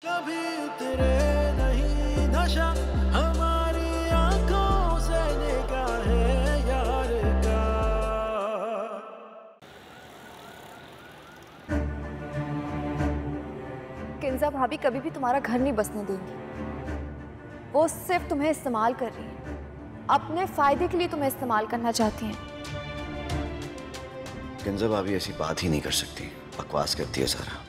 कभी उतरे नहीं नशा हमारी आंखों से निगाहें यार का। किंजा भाभी कभी भी तुम्हारा घर नहीं बसने देंगी। वो सिर्फ तुम्हें इस्तेमाल कर रही है, अपने फायदे के लिए तुम्हें इस्तेमाल करना चाहती हैं। किंजा भाभी ऐसी बात ही नहीं कर सकती, बकवास करती है सारा।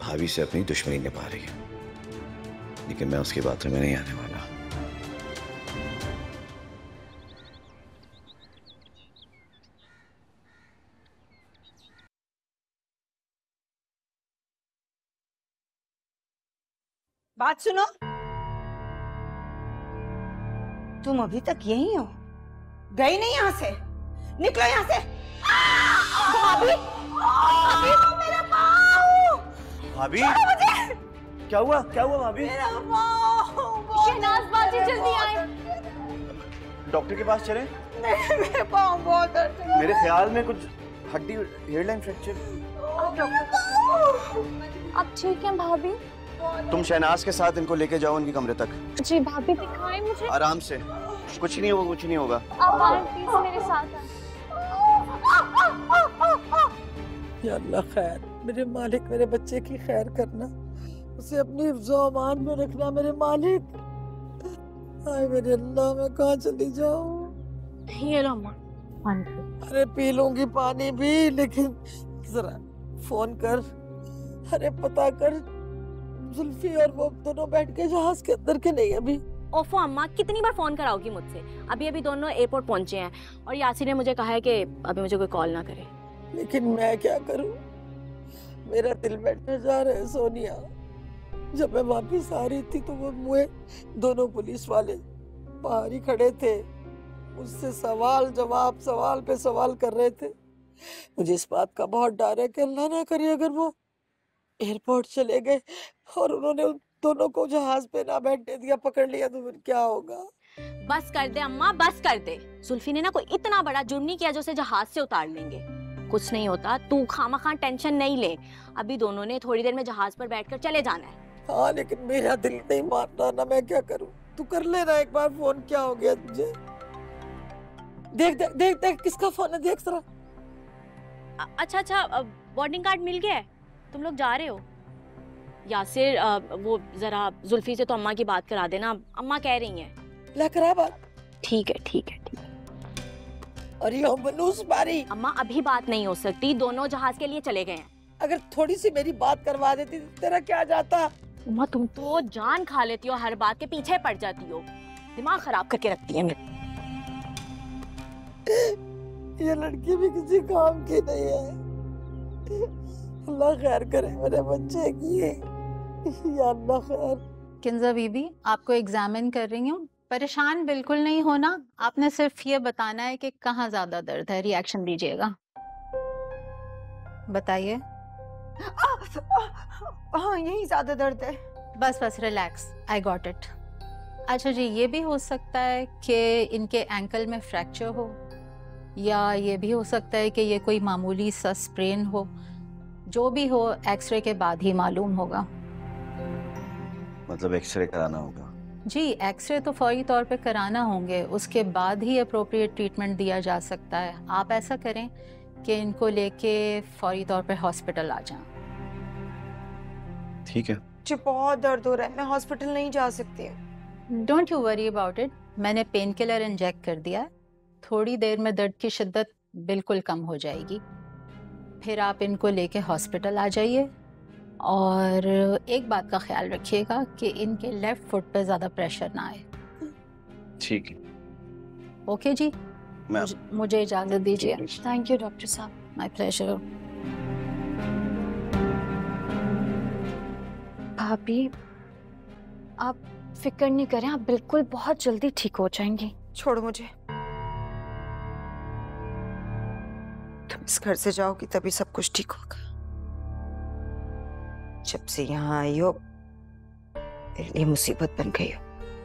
भाभी से अपनी दुश्मनी निभा रही है, लेकिन मैं उसकी बातों में नहीं आने वाला। बात सुनो, तुम अभी तक यहीं हो, गई नहीं यहाँ से? निकलो यहाँ से। भाभी, भाभी तो मेरा पाँव। भाभी क्या हुआ भाभी? मेरा पाँव। शहनाज बाजी जल्दी आए। डॉक्टर के पास चलें? नहीं, मेरे पाँव बहुत दर्द है। मेरे ख्याल में कुछ हड्डी, हेयरलाइन फ्रैक्चर। अब ठीक है भाभी? तुम शहनाज के साथ इनको लेके जाओ उनके कमरे तक। जी भाभी, दिखाएं मुझे। आराम से, कुछ नहीं होगा, कुछ नहीं होगा। आप आए प्लीज, मेरे साथ आए। या अल्लाह खैर, मेरे मालिक मेरे बच्चे की खैर करना, उसे अपनी हिफ्ज़ो-ओ-अमान में रखना मेरे मालिक। हाय मेरे अल्लाह, मैं कहाँ चली जाऊँ? ये लो अम्मा पानी। अरे पी लूंगी पानी भी, लेकिन जरा फोन कर, अरे पता कर जुल्फी और वो दोनों बैठ के जहाज के अंदर के नहीं अभी। ओफो अम्मा, कितनी बार फोन कराओगी मुझसे? अभी अभी दोनों एयरपोर्ट पहुंचे हैं और यासीर ने मुझे कहा है कि अभी मुझे कोई कॉल ना करे। लेकिन मैं क्या करूं, मेरा दिल बैठने जा रहा है सोनिया। जब मैं वापिस आ रही थी तो वो मुझे दोनों पुलिस वाले बाहर ही खड़े थे, मुझसे सवाल जवाब, सवाल पे सवाल कर रहे थे। मुझे इस बात का बहुत डर है कि अल्लाह ना करे अगर वो एयरपोर्ट चले गए और उन्होंने उन दोनों को जहाज पे ना बैठने दिया, पकड़ लिया, तो फिर क्या होगा? बस कर दे अम्मा, बस कर दे। जुल्फी ने ना कोई इतना बड़ा जुर्म नहीं किया जो उसे जहाज से उतार लेंगे। कुछ नहीं होता, तू खामखा टेंशन नहीं ले। अभी दोनों ने थोड़ी देर में जहाज पर बैठकर चले जाना है। हाँ, लेकिन मेरा दिल नहीं मान रहा ना, मैं क्या करूं? तू कर लेना एक बार फोन, क्या हो गया तुझे? देख देख देख देख किसका फोन है, देख जरा। अच्छा, बोर्डिंग कार्ड मिल गया है? तुम लोग जा रहे हो? यासिर, वो जरा जुल्फी से तो अम्मा की बात करा देना, अम्मा कह रही हैं। ला करा बात। ठीक है। अरे यो बनूस बारी, अम्मा अभी बात नहीं हो सकती, दोनों जहाज के लिए चले गए हैं। अगर थोड़ी सी मेरी बात करवा देती तो तेरा क्या जाता? अम्मा तुम तो जान खा लेती हो, हर बात के पीछे पड़ जाती हो, दिमाग खराब करके रखती है मेरा। ये लड़की भी किसी काम की नहीं है। अल्लाह खैर करे मेरे बच्चे की, या अल्लाह खैर। किंजा बीबी, आपको एग्जामिन कर रही हूँ, परेशान बिल्कुल नहीं होना। आपने सिर्फ ये बताना है कि कहाँ ज्यादा दर्द है, रिएक्शन दीजिएगा। बताइए। हाँ, यही ज्यादा दर्द है। बस रिलैक्स, आई गॉट इट। अच्छा जी, ये भी हो सकता है कि इनके एंकल में फ्रैक्चर हो, या ये भी हो सकता है कि ये कोई मामूली सा स्प्रेन हो। जो भी हो, एक्सरे के बाद ही मालूम होगा। मतलब एक्सरे कराना होगा? जी, एक्सरे तो फौरी तौर पे कराना होंगे, उसके बाद ही अप्रोप्रिएट ट्रीटमेंट दिया जा सकता है। आप ऐसा करें कि इनको लेके फौरी तौर पे हॉस्पिटल आ जाएं। ठीक है। मुझे बहुत दर्द हो रहा है, मैं हॉस्पिटल नहीं जा सकती। Don't you worry about it, मैंने पेन किलर इंजेक्ट कर दिया है, थोड़ी देर में दर्द की शिद्दत बिल्कुल कम हो जाएगी। फिर आप इनको लेके हॉस्पिटल आ जाइए, और एक बात का ख्याल रखिएगा कि इनके लेफ्ट फुट पे ज़्यादा प्रेशर ना आए। ठीक है। ओके जी, मुझे इजाज़त दीजिए। थैंक यू डॉक्टर साहब। My pleasure. भाभी आप फिक्र नहीं करें, आप बिल्कुल बहुत जल्दी ठीक हो जाएंगी। छोड़ो मुझे, तुम इस घर से जाओगी तभी सब कुछ ठीक होगा। जब से यहाँ आई हो मेरे लिए मुसीबत बन गई हो।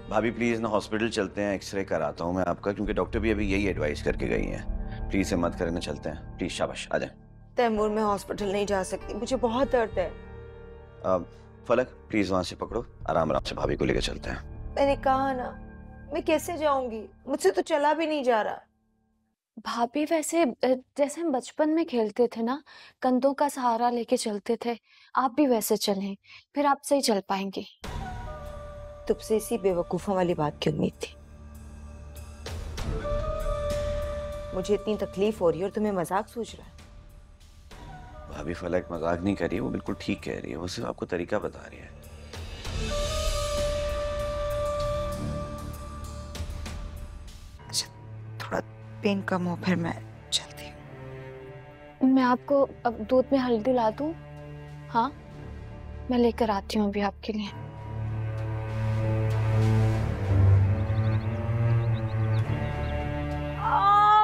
भाभी प्लीज ना हॉस्पिटल चलते हैं, एक्सरे कराता हूँ मैं आपका, क्योंकि डॉक्टर भी अभी यही एडवाइस करके गई हैं। प्लीज हिम्मत करके चलते हैं, प्लीज। शाबाश, आ जाए। तैमूर, मैं हॉस्पिटल नहीं जा सकती, मुझे बहुत दर्द है। फलक प्लीज वहां से पकड़ो, आराम आराम से भाभी को लेकर चलते हैं। मैंने कहा ना, मैं कैसे जाऊंगी, मुझसे तो चला भी नहीं जा रहा। भाभी वैसे जैसे हम बचपन में खेलते थे ना, कंधों का सहारा लेके चलते थे, आप भी वैसे चलें, फिर आप सही चल पाएंगे। तुमसे इसी बेवकूफों वाली बात की उम्मीद थी। मुझे इतनी तकलीफ हो रही है और तुम्हें मजाक सूझ रहा है। भाभी फलक मजाक नहीं कर रही है, वो बिल्कुल ठीक कह रही है, वो सिर्फ आपको तरीका बता रही है। अच्छा, थोड़ा पेन कम हो फिर मैं चलती हूँ। मैं आपको अब दूध में हल्दी ला दूं? हाँ, मैं लेकर आती हूँ अभी आपके लिए।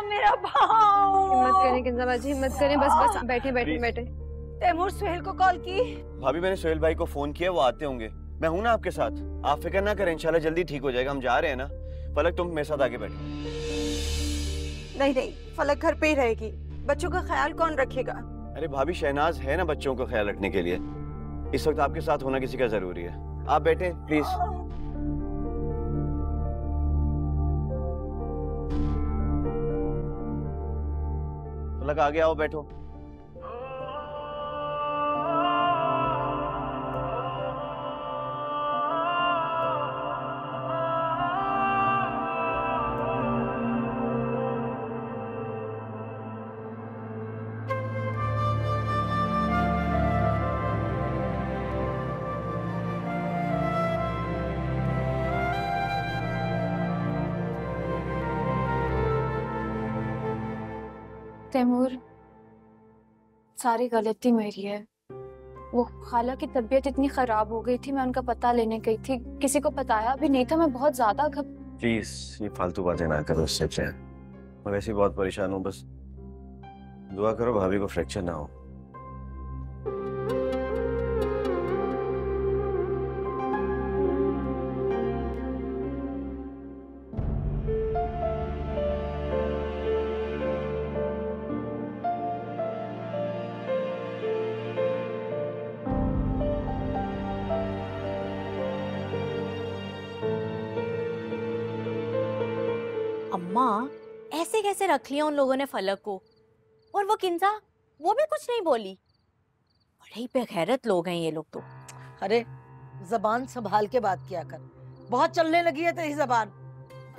मेरा भाव। हिम्मत करें किंजा बाजी, हिम्मत करें, बस बस बैठे बैठे बैठे। तैमूर सुहेल को कॉल की? भाभी मैंने सुहेल भाई को फोन किया, वो आते होंगे। मैं हूं ना आपके साथ, आप फिक्र ना करें, इंशाल्लाह जल्दी ठीक हो जाएगा। हम जा रहे हैं ना। फलक तुम मेरे साथ आगे बैठो। नहीं नहीं, फलक घर पे ही रहेगी, बच्चों का ख्याल कौन रखेगा? अरे भाभी शहनाज है ना बच्चों का ख्याल रखने के लिए, इस वक्त आपके साथ होना किसी का जरूरी है। आप बैठे प्लीज। फलक आगे आओ, बैठो। तैमूर, सारी गलती मेरी है। वो खाला की तबीयत इतनी खराब हो गई थी, मैं उनका पता लेने गई थी, किसी को बताया भी नहीं था। मैं बहुत ज्यादा प्लीज ये फालतू बातें ना करो, इससे अच्छा है। मैं वैसे ही बहुत परेशान हूँ, बस दुआ करो भाभी को फ्रैक्चर ना हो। अम्मा ऐसे कैसे रख लिया उन लोगों ने फलक को? और वो किंजा, वो भी कुछ नहीं बोली। बड़े ही बेगैरत लोग हैं ये लोग तो। अरे जबान संभाल के बात किया कर, बहुत चलने लगी है तेरी जबान।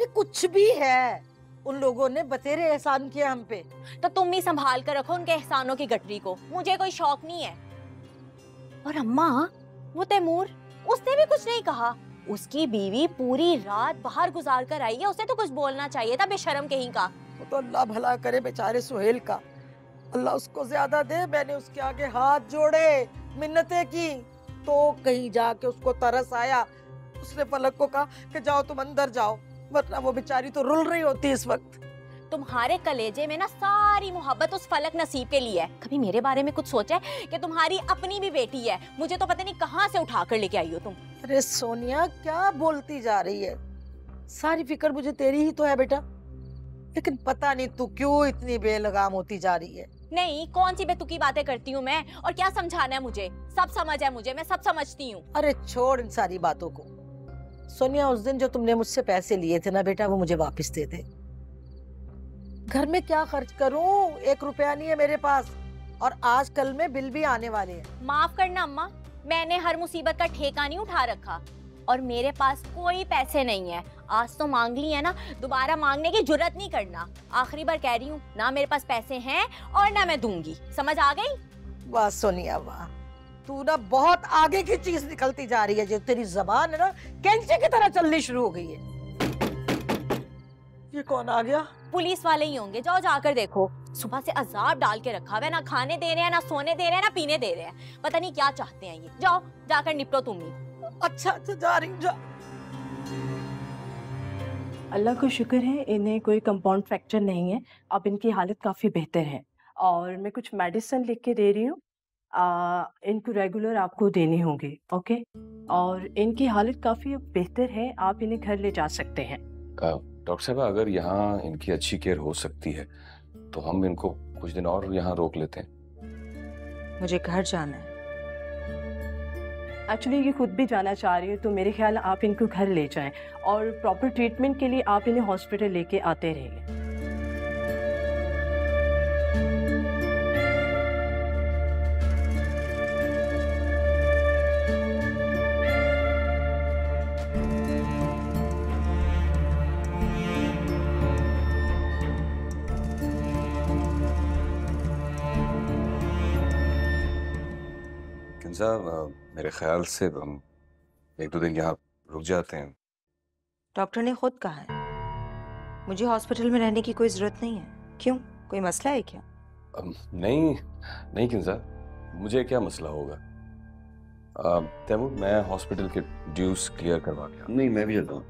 ये कुछ भी है, उन लोगों ने बतेरे एहसान किया हम पे। तो तुम ही संभाल कर रखो उनके एहसानों की गठरी को, मुझे कोई शौक नहीं है। और अम्मा वो तैमूर, उसने भी कुछ नहीं कहा। उसकी बीवी पूरी रात बाहर गुजार कर आई है, उसे तो कुछ बोलना चाहिए था, बेशर्म कहीं का। वो तो अल्लाह भला करे बेचारे सुहेल का, अल्लाह उसको ज्यादा दे। मैंने उसके आगे हाथ जोड़े, मिन्नतें की, तो कहीं जाके उसको तरस आया। उसने फलक को कहा कि जाओ तुम अंदर जाओ, वरना वो बेचारी तो रुल रही होती इस वक्त। तुम्हारे कलेजे में ना सारी मोहब्बत उस फलक नसीब के लिए है। कभी मेरे बारे में कुछ सोचा है कि तुम्हारी अपनी भी बेटी है? मुझे तो पता नहीं कहाँ से उठा कर लेके आई हो तुम। अरे सोनिया क्या बोलती जा रही है, सारी फिक्र मुझे तेरी ही तो है बेटा, लेकिन पता नहीं तू क्यों इतनी बेलगाम होती जा रही है। नहीं, कौन सी बेतुकी बातें करती हूँ मैं, और क्या समझाना है मुझे? सब समझ है मुझे, मैं सब समझती हूँ। अरे छोड़ इन सारी बातों को। सोनिया, उस दिन जो तुमने मुझसे पैसे लिए थे ना बेटा, वो मुझे वापस दे दे। घर में क्या खर्च करूं, 1 रुपया नहीं है मेरे पास, और आज कल में बिल भी आने वाले हैं। माफ करना अम्मा, मैंने हर मुसीबत का ठेका नहीं उठा रखा, और मेरे पास कोई पैसे नहीं है। आज तो मांग ली है ना, दोबारा मांगने की जुर्रत नहीं करना। आखिरी बार कह रही हूँ, ना मेरे पास पैसे हैं और ना मैं दूंगी, समझ आ गई? वाह सोनिया वाह, तू ना बहुत आगे की चीज निकलती जा रही है। जो तेरी जबान है ना, कैंची की तरह चलनी शुरू हो गई है। ये कौन आ गया? पुलिस वाले ही होंगे, जाओ जाकर देखो। सुबह से अजाब डाल के रखा हुआ है, ना खाने दे रहे हैं, ना सोने दे रहे हैं, ना पीने दे रहे हैं। पता नहीं क्या चाहते हैं ये। जाओ जाकर निपटो तुम ही। अच्छा अच्छा जा रही हूँ, जा। अल्लाह का शुक्र है, इन्हें कोई कंपाउंड फ्रैक्चर नहीं है। अब इनकी हालत काफ़ी बेहतर है, और मैं कुछ मेडिसिन लिख के दे रही हूँ। इनको रेगुलर आपको देने होंगे, ओके? और इनकी हालत काफ़ी बेहतर है, आप इन्हें घर ले जा सकते हैं। डॉक्टर साहब, अगर यहाँ इनकी अच्छी केयर हो सकती है तो हम इनको कुछ दिन और यहाँ रोक लेते हैं। मुझे घर जाना है। एक्चुअली ये खुद भी जाना चाह रही है, तो मेरे ख्याल आप इनको घर ले जाएं और प्रॉपर ट्रीटमेंट के लिए आप इन्हें हॉस्पिटल लेके आते रहिए। साहब मेरे ख्याल से हम 1-2 दिन यहाँ रुक जाते हैं। डॉक्टर ने खुद कहा है मुझे हॉस्पिटल में रहने की कोई जरूरत नहीं है। क्यों, कोई मसला है क्या? नहीं नहीं किंजा, मुझे क्या मसला होगा। तैमूर, मैं हॉस्पिटल के ड्यूज क्लियर करवा के। नहीं, मैं भी जाता हूँ।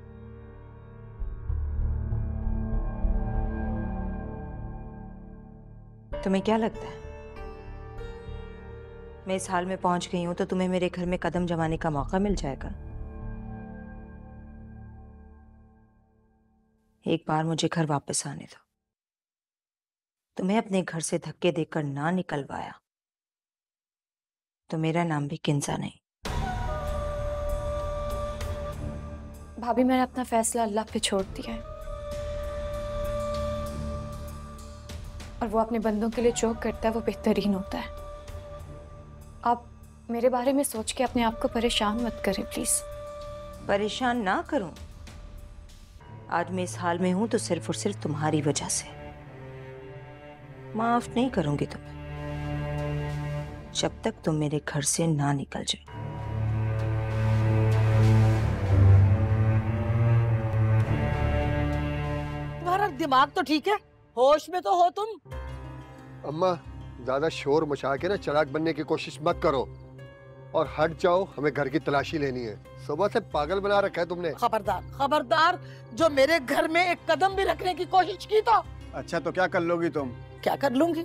तुम्हें क्या लगता है मैं इस हाल में पहुंच गई हूं तो तुम्हें मेरे घर में कदम जमाने का मौका मिल जाएगा? एक बार मुझे घर वापस आने दो। तुम्हें अपने घर से धक्के देकर ना निकलवाया तो मेरा नाम भी किंजा नहीं। भाभी, मैंने अपना फैसला अल्लाह पे छोड़ दिया है और वो अपने बंदों के लिए जो करता है वो बेहतरीन होता है। आप मेरे बारे में सोच के अपने आप को परेशान मत करें प्लीज। परेशान ना करूं? आज मैं इस हाल में हूं तो सिर्फ और सिर्फ तुम्हारी वजह से। माफ नहीं करूंगी तुम्हें जब तक तुम मेरे घर से ना निकल जाओ। तुम्हारा दिमाग तो ठीक है, होश में तो हो तुम? अम्मा, ज्यादा शोर मचा के ना चालाक बनने की कोशिश मत करो और हट जाओ। हमें घर की तलाशी लेनी है। सुबह से पागल बना रखा है तुमने। खबरदार खबरदार, जो मेरे घर में एक कदम भी रखने की कोशिश की तो। अच्छा, तो क्या कर लोगी तुम? क्या कर लूंगी?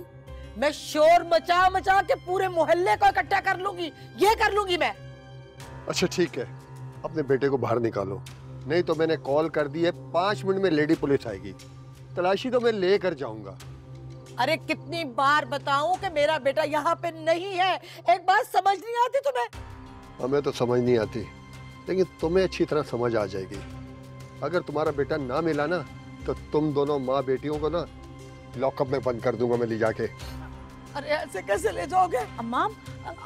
मैं शोर मचा मचा के पूरे मोहल्ले को इकट्ठा कर लूंगी, ये कर लूंगी मैं। अच्छा ठीक है, अपने बेटे को बाहर निकालो, नहीं तो मैंने कॉल कर दी है, 5 मिनट में लेडी पुलिस आएगी। तलाशी तो मैं लेकर जाऊंगा। अरे कितनी बार बताऊं कि मेरा बेटा यहाँ पे नहीं है? एक बात समझ नहीं आती तुम्हें? हमें तो समझ नहीं आती, लेकिन तुम्हें अच्छी तरह समझ आ जाएगी। अगर तुम्हारा बेटा ना मिला ना तो तुम दोनों माँ बेटियों को ना लॉकअप में बंद कर दूंगा मैं ले जाके। अरे ऐसे कैसे ले जाओगे? अम्मा,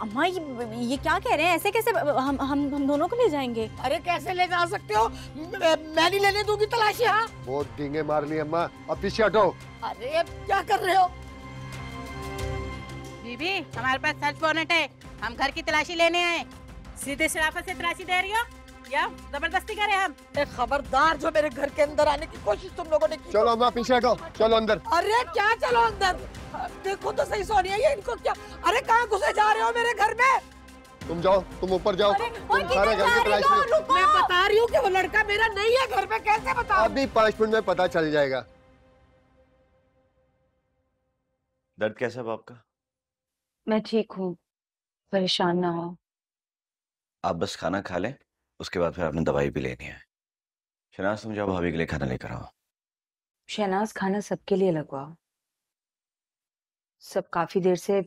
अम्मा ये क्या कह रहे हैं? ऐसे कैसे हम दोनों को ले जाएंगे? अरे कैसे ले जा सकते हो? मैं नहीं लेने दूंगी तलाशी। हाँ, बहुत डींगे मार ली अम्मा, अब पीछे हटो। अरे क्या कर रहे हो? बीबी, हमारे पास सर्च वारंट है, हम घर की तलाशी लेने आए। सीधे शराफत से तलाशी दे रही हो या जबरदस्ती करे हम? खबरदार, जो मेरे घर के अंदर आने की कोशिश तुम लोगों ने की। चलो अम्मा पीछे हटो, चलो अंदर। अरे क्या चलो अंदर? देखो तो सही सोनिया, ये इनको क्या? अरे कहाँ घुसे जा रहे हो मेरे घर में? तुम जाओ, तुम ऊपर जाओ, तुम सारे घर की तलाशी लो। मैं बता रही हूँ कि वो लड़का मेरा नहीं है घर में, कैसे बताऊं? अभी 5 मिनट में पता चल जाएगा। दर्द कैसा है आपका? मैं ठीक हूँ, परेशान ना हो। आप बस खाना खा लें, उसके बाद फिर आपने दवाई भी लेनी है। शहनाज, तुम जाओ भाभी के लिए खाना लेकर आओ। शहनाज, खाना सबके लिए लगवाओ। सब काफी देर से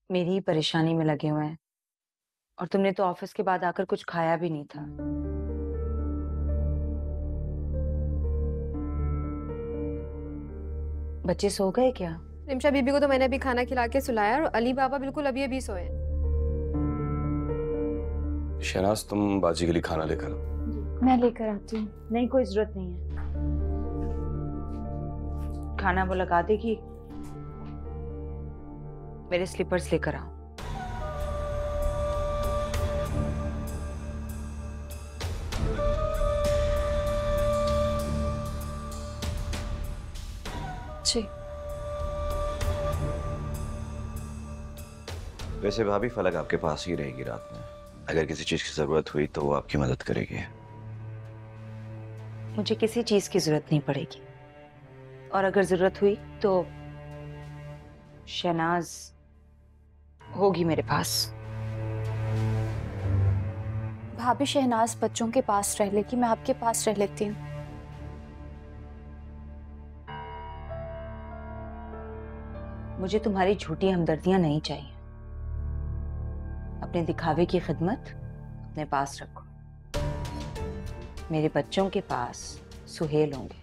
मेरी ही परेशानी में लगे हुए हैं और तुमने तो ऑफिस के बाद आकर कुछ खाया भी नहीं था। बच्चे सो गए क्या? रिमशा बीबी को तो मैंने अभी खाना खिला के सुलाया और अली बाबा बिल्कुल अभी सोए। शहनाज, तुम बाजी के लिए खाना लेकर आओ। मैं लेकर आती हूँ। नहीं, कोई जरूरत नहीं है। खाना वो लगा देगी। मेरे स्लीपर्स लेकर आओ। जी। वैसे भाभी, फलक आपके पास ही रहेगी रात में। अगर किसी चीज की जरूरत हुई तो वो आपकी मदद करेगी। मुझे किसी चीज की जरूरत नहीं पड़ेगी और अगर जरूरत हुई तो शहनाज होगी मेरे पास। भाभी, शहनाज बच्चों के पास रह लेगी, मैं आपके पास रह लेती हूँ। मुझे तुम्हारी झूठी हमदर्दियां नहीं चाहिए। अपने दिखावे की खिदमत अपने पास रखो। मेरे बच्चों के पास सुहेल होंगे।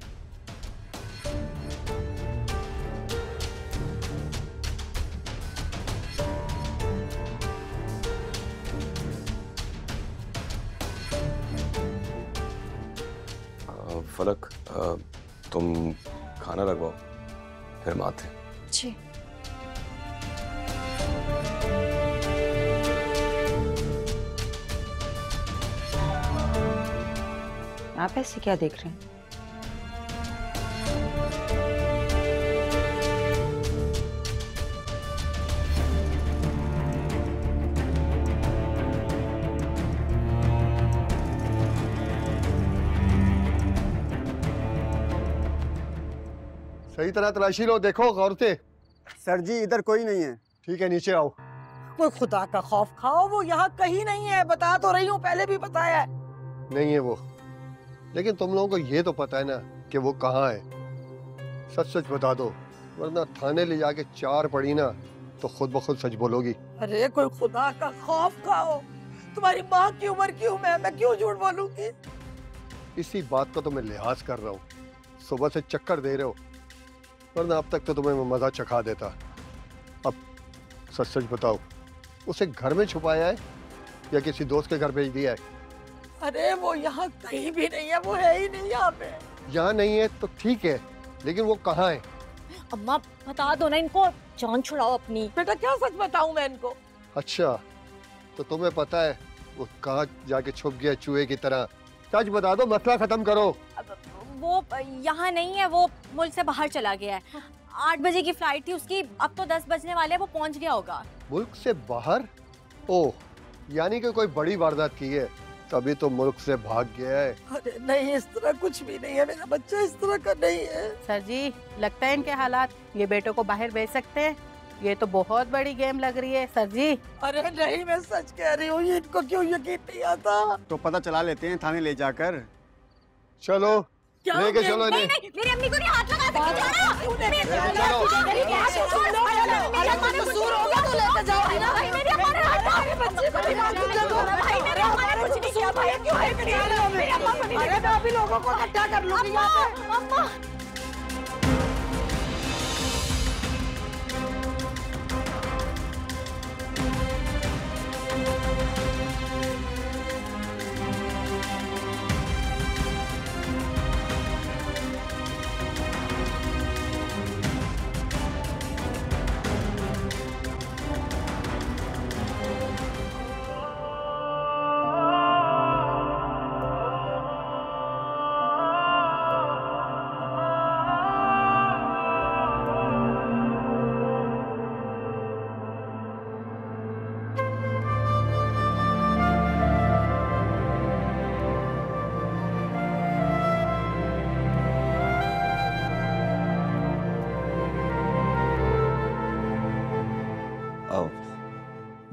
फलक, तुम खाना लगवाओ, फिर हम आते हैं। जी। आप ऐसे क्या देख रहे हैं? सही तरह तलाशी लो, देखो गौर से। सर जी इधर कोई नहीं है। ठीक है, नीचे आओ। कोई खुदा का खौफ खाओ, वो यहाँ कहीं नहीं है, बता तो रही हूँ, पहले भी बताया है। नहीं है वो, लेकिन तुम लोगों को ये तो पता है ना कि वो कहाँ है। सच सच बता दो, वरना थाने ले जाके चार पड़ी ना तो खुद ब खुद सच बोलोगी। अरे कोई खुदा का खौफ खाओ, तुम्हारी माँ की उम्र की हूँ मैं क्यों झूठ बोलूंगी? इसी बात का तो मैं लिहाज कर रहा हूँ। सुबह से चक्कर दे रहे हो, वरना अब तक तो तुम्हें मैं मजा चखा देता। अब सच सच बताओ, उसे घर में छुपाया है या किसी दोस्त के घर भेज दिया है? अरे वो यहाँ कहीं भी नहीं है, वो है ही नहीं यहाँ पे। यहाँ नहीं है तो ठीक है, लेकिन वो कहाँ है? अम्मा बता दो ना इनको, जान छुड़ाओ अपनी। बेटा क्या सच बताऊं मैं इनको? अच्छा, तो तुम्हें पता है वो कहाँ जाके छुप गया चूहे की तरह? सच बता दो, मसला खत्म करो। वो यहाँ नहीं है, वो मुल्क से बाहर चला गया है। 8 बजे की फ्लाइट थी उसकी, अब तो 10 बजने वाले हैं, वो पहुँच गया होगा। मुल्क से बाहर? ओह, यानी कि कोई बड़ी वारदात की है, तभी तो मुल्क से भाग गया है। अरे नहीं, इस तरह कुछ भी नहीं है, मेरा बच्चा इस तरह का नहीं है। सर जी लगता है इनके हालात ये बेटों को बाहर भेज सकते हैं। ये तो बहुत बड़ी गेम लग रही है सर जी। अरे नहीं, मैं सच कह रही हूँ, इनको क्यों यकीन नहीं आता? तो पता चला लेते हैं थाने ले जाकर। चलो लेके चलो इन्हें। नहीं, मेरी अम्मी को नहीं हाथ लगा सकते। अरे मैं अभी लोगों को इकट्ठा कर लूंगी यहाँ पे।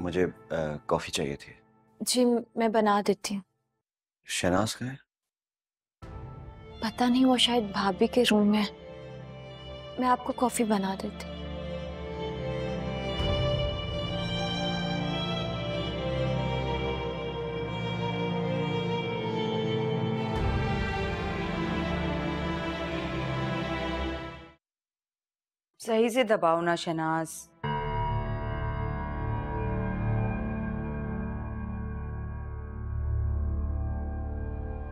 मुझे कॉफी चाहिए थी। जी मैं बना देती हूँ। शहनाज का है? पता नहीं, वो शायद भाभी के रूम में। मैं आपको कॉफी बना देती। सही से दबाओ ना शहनाज।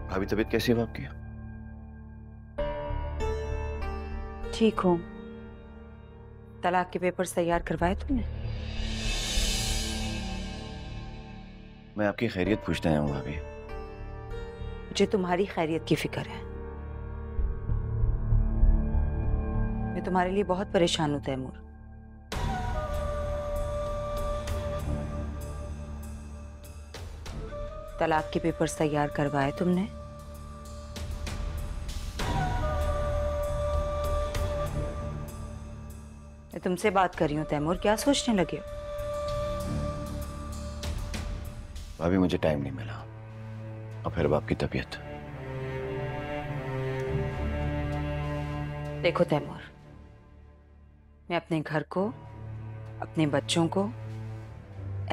भाभी तबीयत कैसी है आपकी? ठीक हूँ। तलाक के पेपर्स तैयार करवाए तुमने? मैं आपकी खैरियत पूछने आया हूँ भाभी। मुझे तुम्हारी खैरियत की फिक्र है। मैं तुम्हारे लिए बहुत परेशान हूँ तैमूर। तलाक के पेपर्स तैयार करवाए तुमने? मैं तुमसे बात कर रही हूँ तैमूर, क्या सोचने लगे हो? भाभी मुझे टाइम नहीं मिला, और फिर अब आपकी तबीयत। देखो तैमूर, मैं अपने घर को, अपने बच्चों को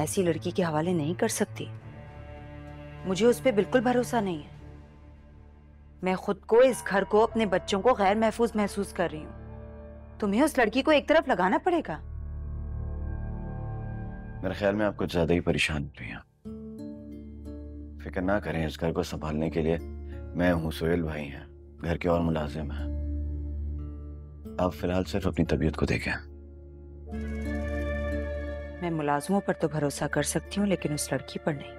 ऐसी लड़की के हवाले नहीं कर सकती। मुझे उस पर बिल्कुल भरोसा नहीं है। मैं खुद को, इस घर को, अपने बच्चों को गैर महफूज महसूस कर रही हूँ। तुम्हें उस लड़की को एक तरफ लगाना पड़ेगा। मेरे ख्याल में आप कुछ ज्यादा ही परेशान हो रही हैं। फिक्र ना करें, इस घर को संभालने के लिए मैं हूँ, सोहेल भाई हैं, घर के और मुलाजिम हैं। आप फिलहाल सिर्फ अपनी तबीयत को देखें। मैं मुलाजिमों पर तो भरोसा कर सकती हूँ, लेकिन उस लड़की पर नहीं।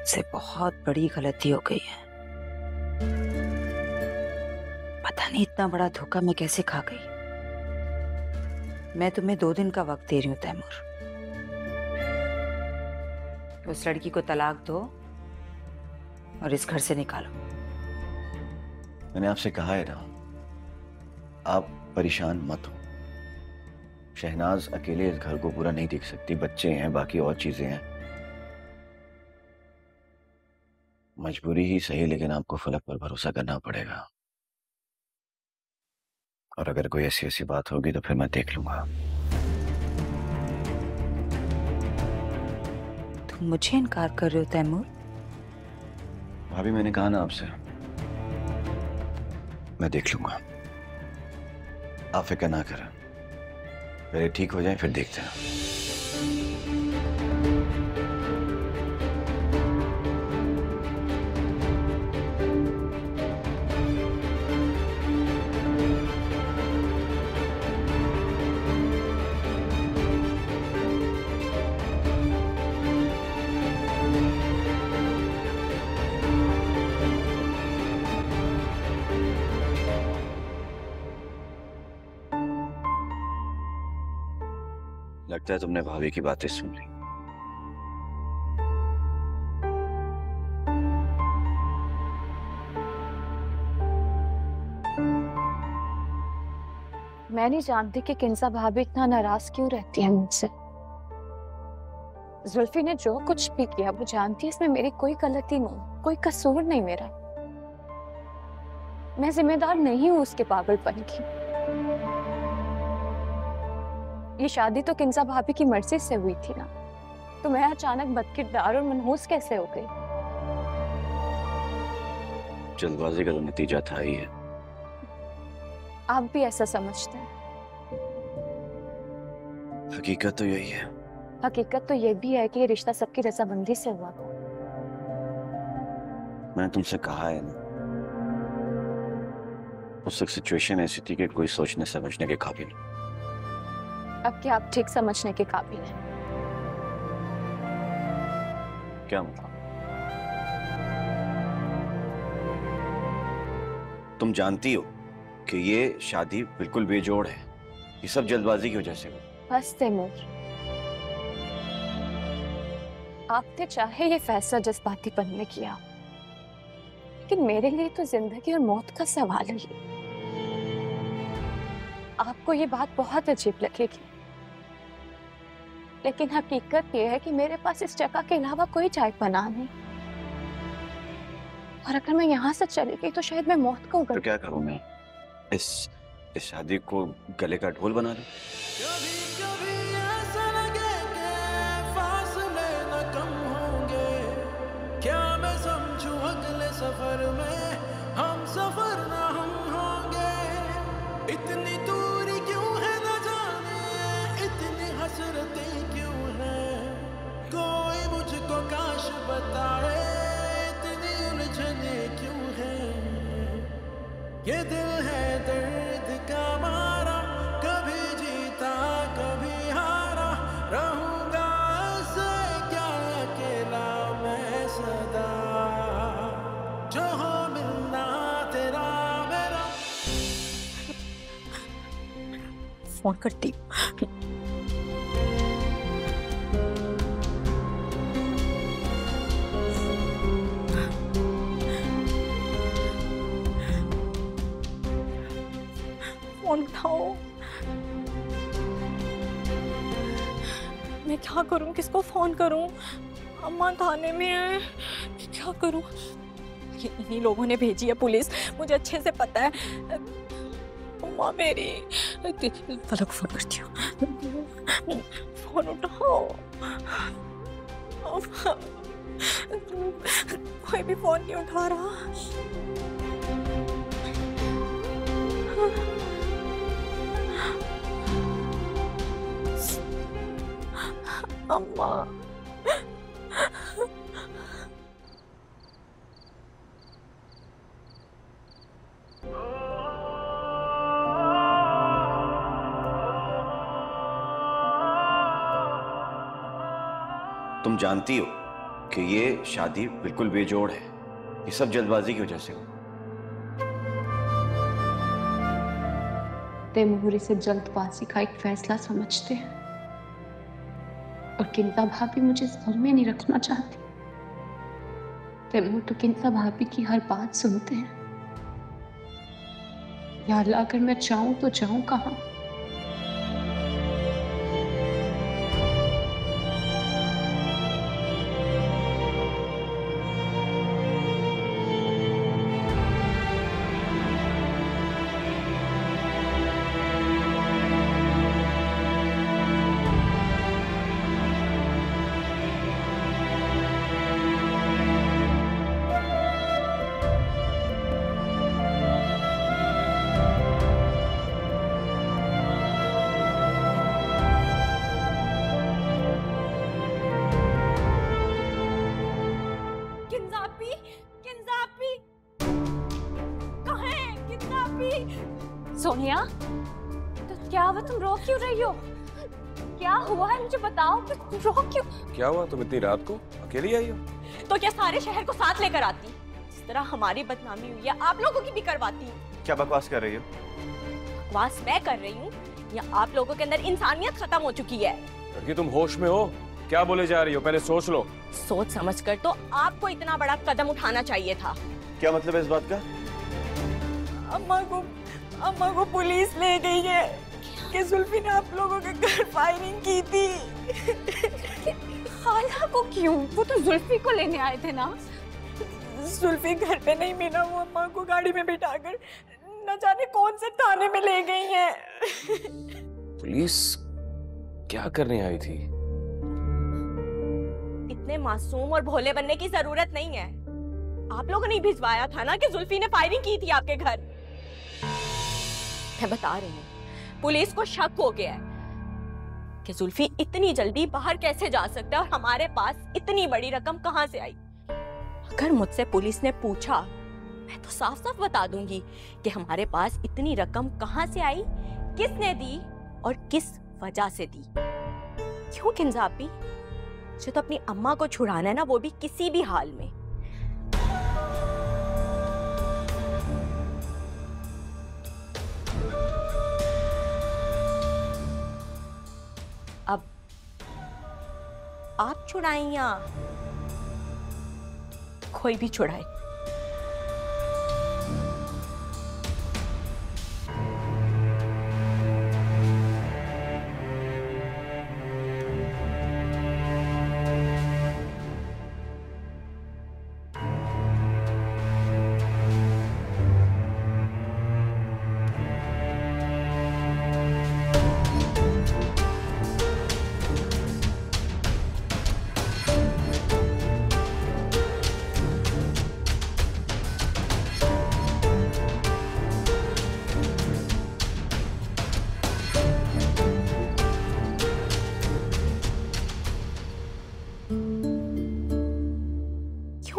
से बहुत बड़ी गलती हो गई है। पता नहीं इतना बड़ा धोखा मैं कैसे खा गई। मैं तुम्हें 2 दिन का वक्त दे रही हूँ तैमूर। उस लड़की को तलाक दो और इस घर से निकालो। मैंने आपसे कहा है ना, आप परेशान मत हो। शहनाज अकेले इस घर को पूरा नहीं देख सकती, बच्चे हैं, बाकी और चीजें हैं। मजबूरी ही सही, लेकिन आपको फलक पर भरोसा करना पड़ेगा। और अगर कोई ऐसी ऐसी बात होगी तो फिर मैं देख लूंगा। तुम मुझे इनकार कर रहे हो तैमूर? भाभी, मैंने कहा ना आपसे, मैं देख लूंगा। आप फिक्र ना करें, पहले ठीक हो जाए फिर देखते हैं। लगता है तुमने भाभी की बातें सुन ली। मैं नहीं जानती कि किंजा भाभी इतना नाराज क्यों रहती है मुझसे। जुल्फी ने जो कुछ भी किया वो जानती है इसमें मेरी कोई गलती नहीं, कोई कसूर नहीं मेरा। मैं जिम्मेदार नहीं हूं उसके पागलपन की। ये शादी तो किंजा भाभी की मर्जी से हुई थी ना, तो मैं अचानक बदकिरदार और मनहूस कैसे हो गई? जल्दबाजी का तो नतीजा था ही है। आप भी ऐसा समझते हैं? हकीकत तो यही है। हकीकत तो ये भी है कि ये रिश्ता सबकी रजामंदी से हुआ। मैंने तुमसे कहा है ना, उस वक्त सिचुएशन ऐसी थी कि कोई सोचने समझने के काबिल। अब क्या आप ठीक समझने के काबिल हैं? क्या मतलब? तुम जानती हो कि ये शादी बिल्कुल बेजोड़ है, ये सब जल्दबाजी की वजह से हुई। बस तैमूर, आपने चाहे ये फैसला जज्बातीपन में किया, लेकिन मेरे लिए तो जिंदगी और मौत का सवाल है। आपको ये बात बहुत अजीब लगेगी, लेकिन हकीकत ये है कि मेरे पास इस जगह के अलावा कोई चाय पनाह नहीं, और अगर मैं यहाँ से चली गई तो शायद मैं मौत को तो क्या करूं मैं? इस शादी को गले का ढोल बना लूं? क्या मैं समझूं अगले सफर में हम सफर ना हम होंगे। इतनी दूरी क्यों है न जाने, इतनी हसरतें क्यों है, कोई मुझको काश बताए इतनी उलझने क्यों है। ये दिल है दर्द का मारा, कभी जीता कभी हारा, रहूंगा ऐसे क्या अकेला मैं सदा, जो हो मिलना तेरा मेरा। फोन करती। फोन उठाओ। मैं क्या करूं, किसको फोन करूं? अम्मा थाने में है, क्या करूं? ये इन्हीं लोगों ने भेजी है पुलिस, मुझे अच्छे से पता है। अम्मा मेरी, फलक फोन करती हूँ। फोन उठाओ। कोई भी फोन नहीं उठा रहा। अम्मा तुम जानती हो कि ये शादी बिल्कुल बेजोड़ है। ये सब जल्दबाजी की वजह से हो। तैमूर इसे जल्दबाजी का एक फैसला समझते हैं और किंता भाभी मुझे इस घर में नहीं रखना चाहती। तैमूर तो किंता भाभी की हर बात सुनते हैं। या अल्लाह, अगर मैं चाहूं तो जाऊं कहां? सोनिया, तो क्या हुआ? तुम रो क्यों रही हो? क्या हुआ है मुझे बताओ। तुम रो क्यों? क्या हुआ? तुम इतनी रात को अकेली आई हो? तो क्या सारे शहर को साथ लेकर आती? जिस तरह हमारी बदनामी हुई है आप लोगों की भी करवाती। क्या बकवास कर रही हो? बकवास मैं कर रही हूँ या आप लोगों के अंदर इंसानियत खत्म हो चुकी है? लड़की तुम होश में हो? क्या बोले जा रही हो? पहले सोच लो। सोच समझ कर तो आपको इतना बड़ा कदम उठाना चाहिए था। क्या मतलब है इस बात का? अम्मा को पुलिस ले गई है कि जुल्फी ने आप लोगों के घर फायरिंग की थी। खाला को क्यों? वो तो जुल्फी को लेने आए थे ना। जुल्फी घर पे नहीं मिला, वो अम्मा को गाड़ी में बिठाकर न जाने कौन से थाने में ले गई हैं। पुलिस क्या करने आई थी? इतने मासूम और भोले बनने की जरूरत नहीं है। आप लोगों ने भिजवाया था ना कि जुल्फी ने फायरिंग की थी आपके घर। मैं बता रही हूँ, पुलिस को शक हो गया है कि जुल्फी इतनी जल्दी बाहर कैसे जा सकता है और हमारे पास इतनी बड़ी रकम कहां से आई। अगर मुझसे पुलिस ने पूछा, मैं तो साफ साफ बता दूंगी कि हमारे पास इतनी रकम कहां से आई, किसने दी और किस वजह से दी। क्यों किंजापी? जो तो अपनी अम्मा को छुड़ाना है ना, वो भी किसी भी हाल में। अब आप छुड़ाएं या कोई भी छुड़ाए?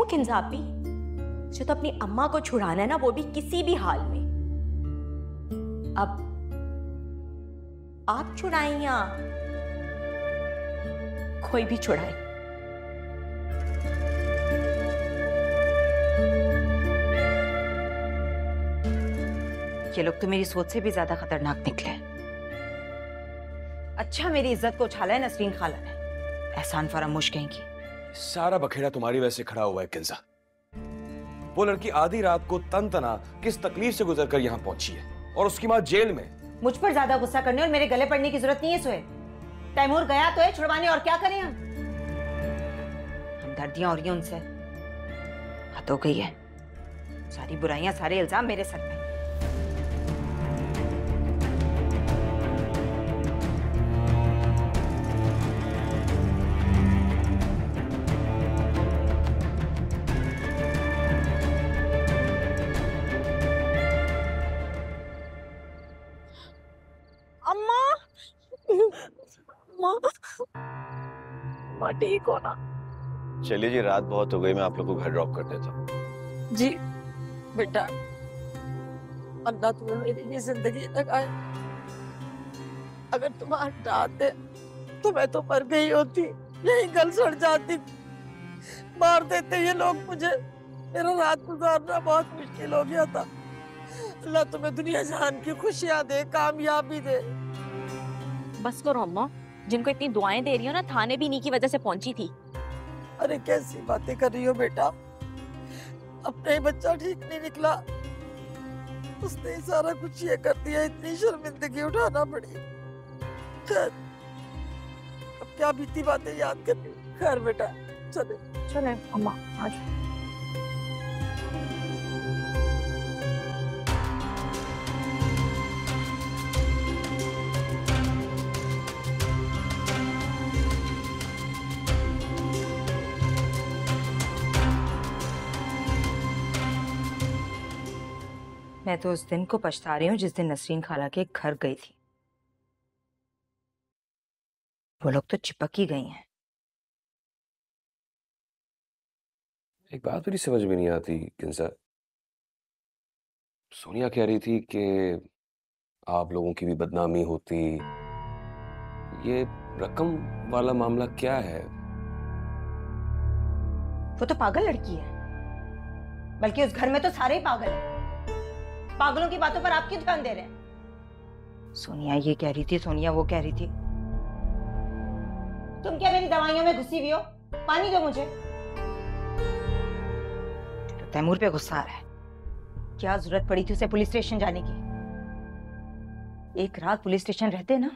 किंजापी? जो तो अपनी अम्मा को छुड़ाना है ना, वो भी किसी भी हाल में। अब आप छुड़ाएं या कोई भी छुड़ाए? ये लोग तो मेरी सोच से भी ज्यादा खतरनाक निकले। अच्छा मेरी इज्जत को उछाला है नसरीन खाला ने, एहसान फरामोश कहेंगी। सारा बखेड़ा तुम्हारी वजह से खड़ा हुआ है किंजा। वो लड़की आधी रात को तन तना किस तकलीफ से गुजरकर यहाँ पहुंची है और उसकी माँ जेल में। मुझ पर ज्यादा गुस्सा करने और मेरे गले पड़ने की जरूरत नहीं है सुहेल। तैमूर गया तो है छुड़वाने, और क्या करें हम? हमदर्दियां हो रही हैं उनसे। हद हो गई है। सारी बुराइयां, सारे इल्जाम मेरे सर पे। अम्मा ठीक हो ना? चलिए जी, रात बहुत हो गई, मैं आप लोग को घर ड्रॉप कर देता हूँ। जी बेटा, अल्लाह तुम्हें मेरी ये जिंदगी लगाए। अगर तुम्हारा दांत है तो मैं तो मर गई होती, यही गल सड़ जाती। मार देते ये लोग मुझे, मेरा रात गुजारना बहुत मुश्किल हो गया था। अल्लाह तुम्हें दुनिया जहान की खुशियां दे, कामयाबी दे। बस करो अम्मा, जिनको इतनी दुआएं दे रही हो ना, थाने भी इन्हीं की वजह से पहुंची थी। अरे कैसी बातें कर रही हो बेटा, अपना ही बच्चा ठीक नहीं निकला, उसने ही सारा कुछ ये कर दिया, इतनी शर्मिंदगी उठाना पड़ी। खैर, अब क्या बीती बातें याद करनी। खैर बेटा, चले चले अम्मा, आ जाओ। मैं तो उस दिन को पछता रही हूँ जिस दिन नसरीन खाला के घर गई थी। वो लोग तो चिपक ही गई हैं। एक बात मेरी समझ में नहीं आती किंजा, सोनिया कह रही थी कि आप लोगों की भी बदनामी होती, ये रकम वाला मामला क्या है? वो तो पागल लड़की है, बल्कि उस घर में तो सारे ही पागल हैं। पागलों की बातों पर आप क्यों ध्यान दे रहे हैं? सोनिया ये कह रही थी, सोनिया वो कह रही थी। तुम क्या मेरी दवाइयों में घुसी हुई हो? पानी दो मुझे। तो तैमूर पे गुस्सा आ रहा है। क्या जरूरत पड़ी थी उसे पुलिस स्टेशन जाने की? एक रात पुलिस स्टेशन रहते ना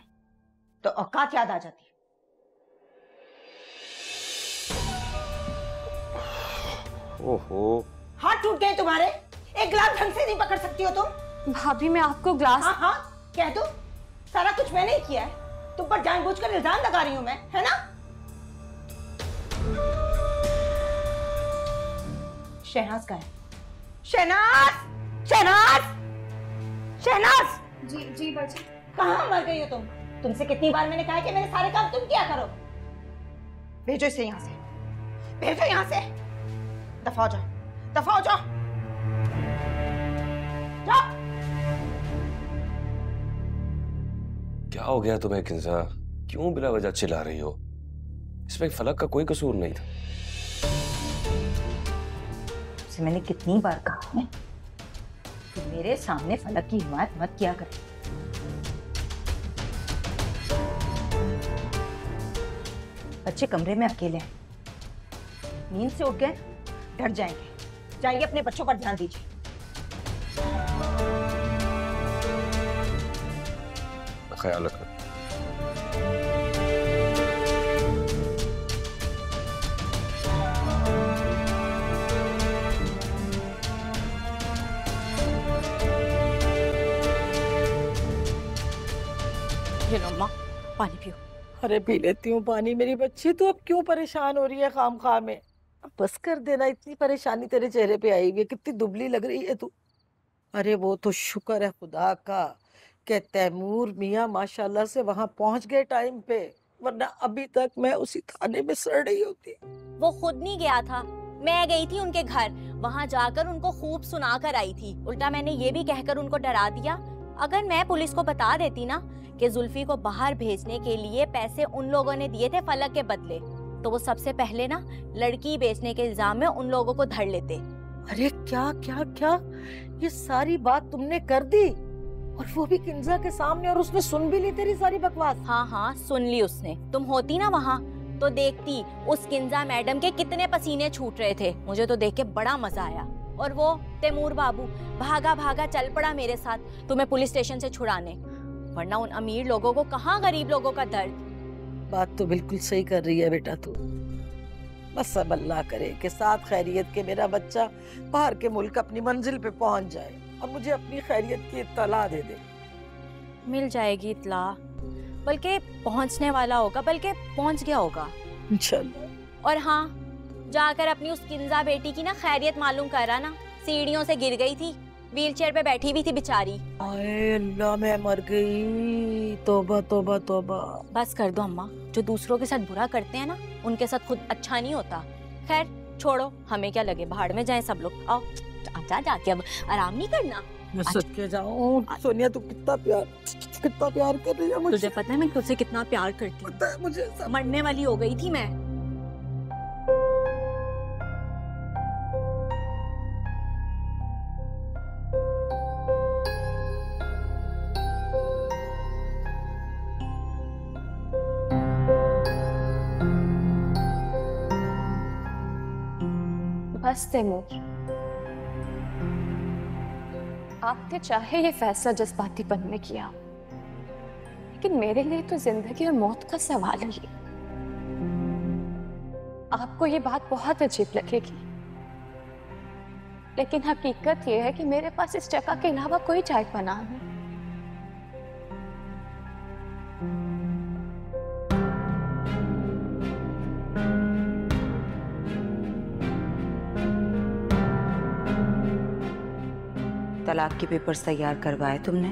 तो औकात याद आ जाती। ओहो, हाथ टूट गए तुम्हारे? एक गिलास ढंग से नहीं पकड़ सकती हो तुम? भाभी मैं आपको ग्लास। हाँ हाँ कह दो, सारा कुछ मैंने ही किया है। तुम पर जानबूझकर इल्जाम लगा रही हूं मैं, है ना? शहनाज का है। शहनाज, शहनाज, शहनाज। जी बच्ची। कहाँ मर गई हो तुम? तुमसे कितनी बार मैंने कहा है कि मेरे सारे काम तुम क्या करो। भेजो इसे यहाँ से, भेजो यहाँ से। दफा हो जाओ, दफा हो जाओ। क्या हो गया तुम्हें किंजा? क्यों बिला वजह चिल्ला रही हो? इसमें फलक का कोई कसूर नहीं था। उसे मैंने कितनी बार कहा है कि मेरे सामने फलक की हिमायत मत किया कर। बच्चे कमरे में अकेले हैं, नींद से उठ गए डर जाएंगे। जाइए अपने बच्चों पर ध्यान दीजिए। ख्याल रखना। ये लो अम्मा, पानी पियो। अरे पी लेती हूँ पानी मेरी बच्ची, तू अब क्यों परेशान हो रही है खामखा में? अब बस कर देना, इतनी परेशानी तेरे चेहरे पे आई हुई है, कितनी दुबली लग रही है तू। अरे वो तो शुक्र है खुदा का कि तैमूर मियाँ माशाल्लाह से वहां पहुंच गए टाइम पे, वरना अभी तक मैं उसी थाने में सड़ रही होती। वो खुद नहीं गया था, मैं गई थी उनके घर, वहां जाकर उनको खूब सुना कर आई थी। उल्टा मैंने ये भी कहकर उनको डरा दिया, अगर मैं पुलिस को बता देती ना कि जुल्फी को बाहर भेजने के लिए पैसे उन लोगों ने दिए थे फलक के बदले, तो वो सबसे पहले ना लड़की बेचने के इल्जाम में उन लोगों को धर लेते। अरे क्या क्या क्या, ये सारी बात तुमने कर दी? और वो भी किंजा के सामने, और उसने सुन भी ली तेरी सारी बकवास? हाँ हाँ सुन ली उसने। तुम होती ना वहाँ तो देखती उस किंजा मैडम के कितने पसीने छूट रहे थे। मुझे तो देख के बड़ा मजा आया। और वो तैमूर बाबू भागा भागा चल पड़ा मेरे साथ तुम्हें पुलिस स्टेशन से छुड़ाने, वरना उन अमीर लोगों को कहाँ गरीब लोगों का दर्द। बात तो बिल्कुल सही कर रही है बेटा तू। बस अब अल्लाह करे कि साथ खैरियत के मेरा बच्चा बाहर के मुल्क अपनी मंजिल पे पहुंच जाए और मुझे अपनी खैरियत की इत्तला दे दे। मिल जाएगी इत्तला, बल्कि पहुंचने वाला होगा, बल्कि पहुंच गया होगा इंशाल्लाह। और हाँ, जाकर अपनी उस किंजा बेटी की ना खैरियत मालूम करा ना, सीढ़ियों से गिर गई थी, व्हीलचेयर पे बैठी हुई थी बेचारी। आए अल्लाह, मैं मर गई। तौबा तौबा तौबा। बस कर दो अम्मा, जो दूसरों के साथ बुरा करते हैं ना, उनके साथ खुद अच्छा नहीं होता। खैर छोड़ो, हमें क्या लगे, भाड़ में जाएं सब लोग। आओ आजा, जाके अब आराम नहीं करना। मैं सच के जाऊं सोनिया, तू कितना प्यार कर रही है मुझे। तुझे पता है मैं तुझसे कितना प्यार करती हूँ? पता है मुझे। मरने वाली हो गई थी मैं। बस तैमूर, आपने चाहे ये फैसला जज्बातीपन में किया, लेकिन मेरे लिए तो जिंदगी और मौत का सवाल है ये। आपको ये बात बहुत अजीब लगेगी, लेकिन हकीकत ये है कि मेरे पास इस जगह के अलावा कोई चाय पनाह नहीं। तलाक के पेपर्स तैयार करवाए तुमने?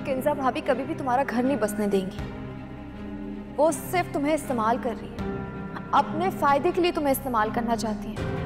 किंजा भाभी कभी भी तुम्हारा घर नहीं बसने देंगी। वो सिर्फ तुम्हें इस्तेमाल कर रही है, अपने फायदे के लिए तुम्हें इस्तेमाल करना चाहती है।